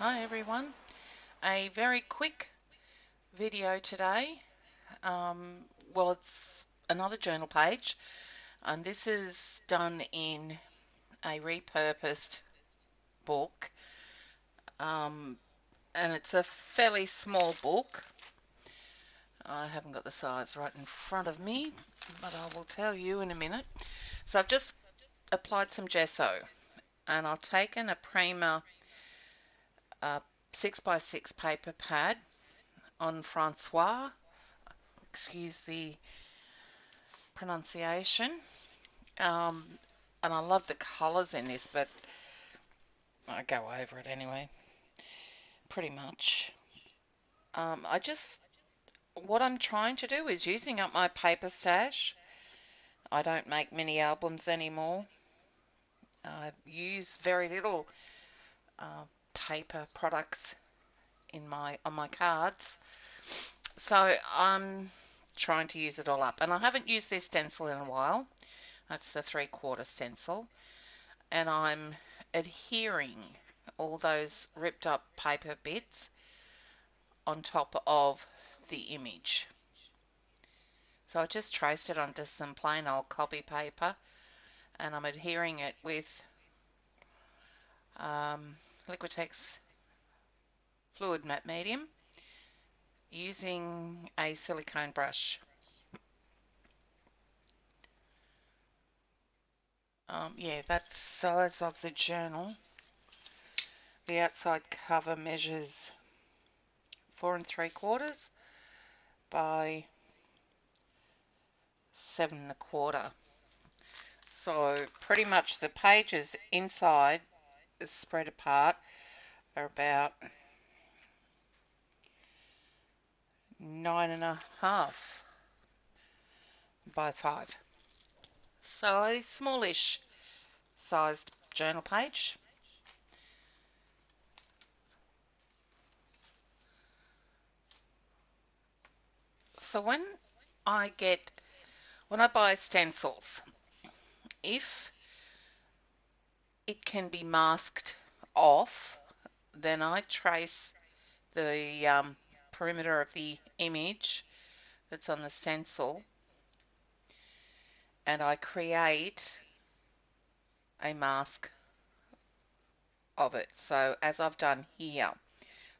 Hi everyone, a very quick video today. Well, it's another journal page, and this is done in a repurposed book, and it's a fairly small book. I haven't got the size right in front of me, but I will tell you in a minute. So I've just applied some gesso, and I've taken a Prima 6x6 paper pad on Francais, excuse the pronunciation, um, and I love the colours in this, but I go over it anyway, pretty much. What I'm trying to do is using up my paper stash. I don't make mini albums anymore. I use very little paper products on my cards, so I'm trying to use it all up. And I haven't used this stencil in a while. That's the 3/4 stencil, and I'm adhering all those ripped up paper bits on top of the image. So I just traced it onto some plain old copy paper, and I'm adhering it with Liquitex fluid matte medium using a silicone brush. Yeah, that's the size of the journal. The outside cover measures 4 3/4 by 7 1/4. So pretty much the pages inside is spread apart are about 9.5 by 5. So a smallish sized journal page. So when I buy stencils, if it can be masked off, then I trace the perimeter of the image that's on the stencil, and I create a mask of it. So as I've done here,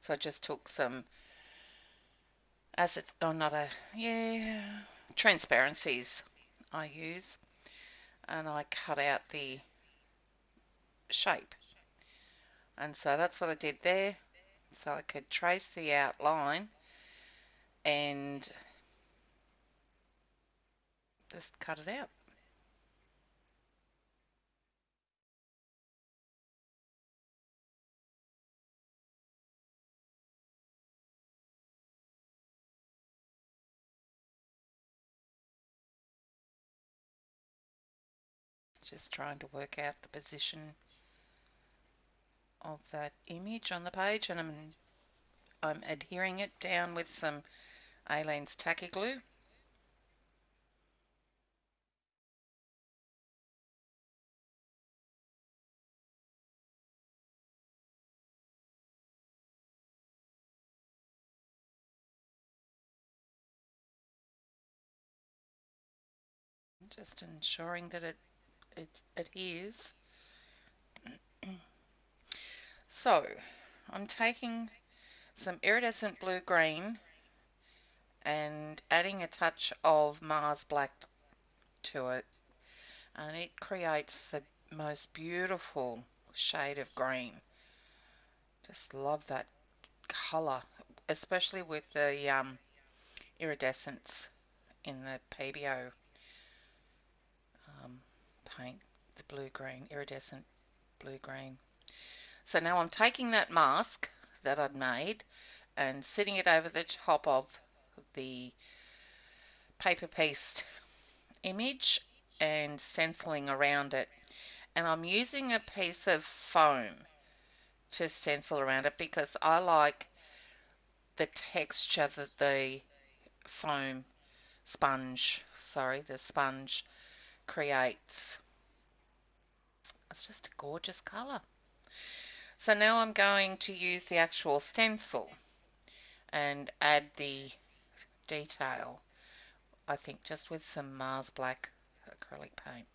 so I just took some transparencies I use, and I cut out the shape, and so that's what I did there, so I could trace the outline and just cut it out. Just trying to work out the position of that image on the page, and I'm adhering it down with some Aleene's Tacky glue. Just ensuring that it adheres. So I'm taking some iridescent blue-green and adding a touch of Mars Black to it, and it creates the most beautiful shade of green. Just love that color, especially with the iridescence in the Pebeo paint, the blue-green, iridescent blue-green. So now I'm taking that mask that I'd made and sitting it over the top of the paper pieced image and stenciling around it. And I'm using a piece of foam to stencil around it because I like the texture that the the sponge creates. It's just a gorgeous colour. So now I'm going to use the actual stencil and add the detail, I think just with some Mars Black acrylic paint.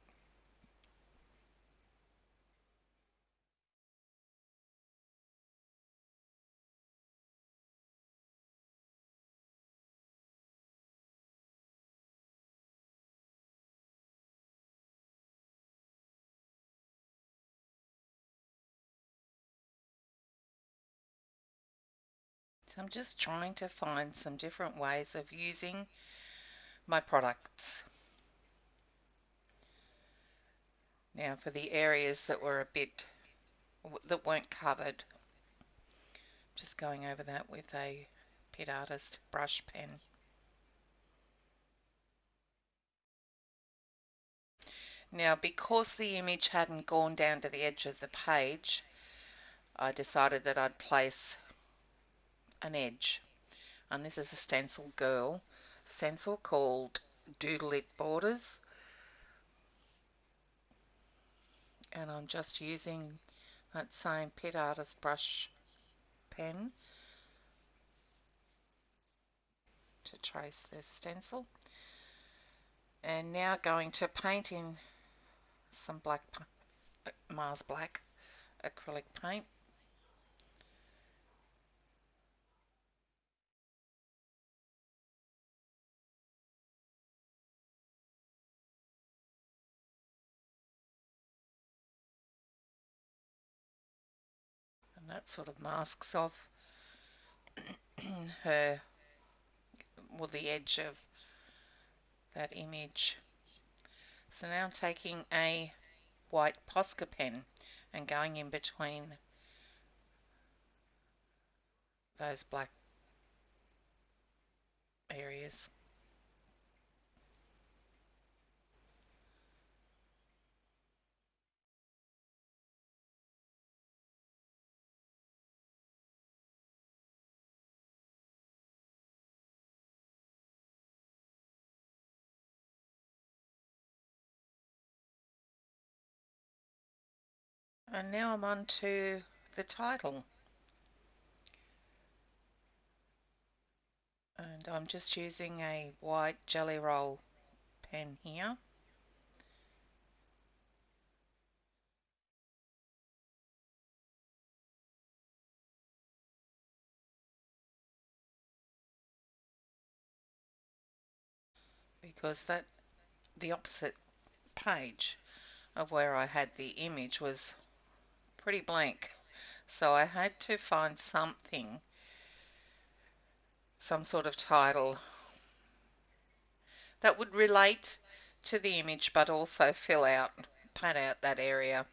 So I'm just trying to find some different ways of using my products. Now for the areas that were a bit, that weren't covered, just going over that with a PITT Artist brush pen. Now because the image hadn't gone down to the edge of the page, I decided that I'd place an edge. And this is a stencil stencil called Doodle It Borders. And I'm just using that same PITT Artist brush pen to trace the stencil. And now going to paint in some black, Mars Black acrylic paint. And that sort of masks off her, well, the edge of that image. So now I'm taking a white POSCA pen and going in between those black areas. And now I'm on to the title. And I'm just using a white jelly roll pen here. Because the opposite page of where I had the image was pretty blank. So I had to find something, some sort of title that would relate to the image but also paint out that area.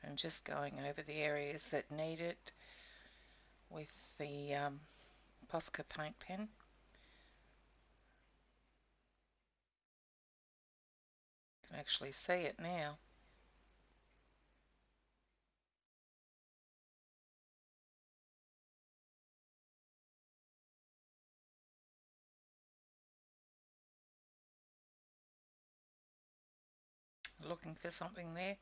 And just going over the areas that need it with the POSCA paint pen. You can actually see it now. Looking for something there.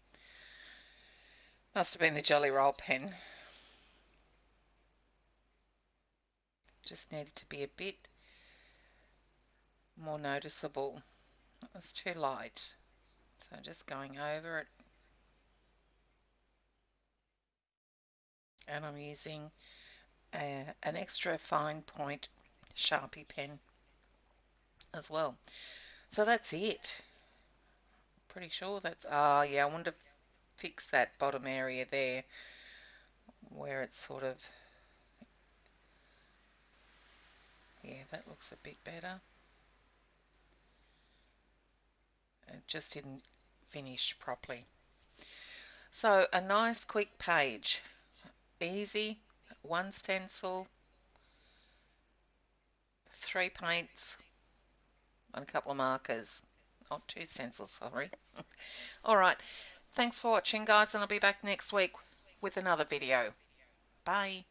Must have been the jelly roll pen. Just needed to be a bit more noticeable. It was too light. So just going over it. And I'm using an extra fine point Sharpie pen as well. So that's it. Pretty sure that's, oh yeah, I want to fix that bottom area there where it's sort of, yeah, that looks a bit better. It just didn't finish properly. So a nice quick page, easy, one stencil, 3 paints, and a couple of markers. Oh, 2 stencils, sorry. Alright, thanks for watching guys, and I'll be back next week with another video. Bye.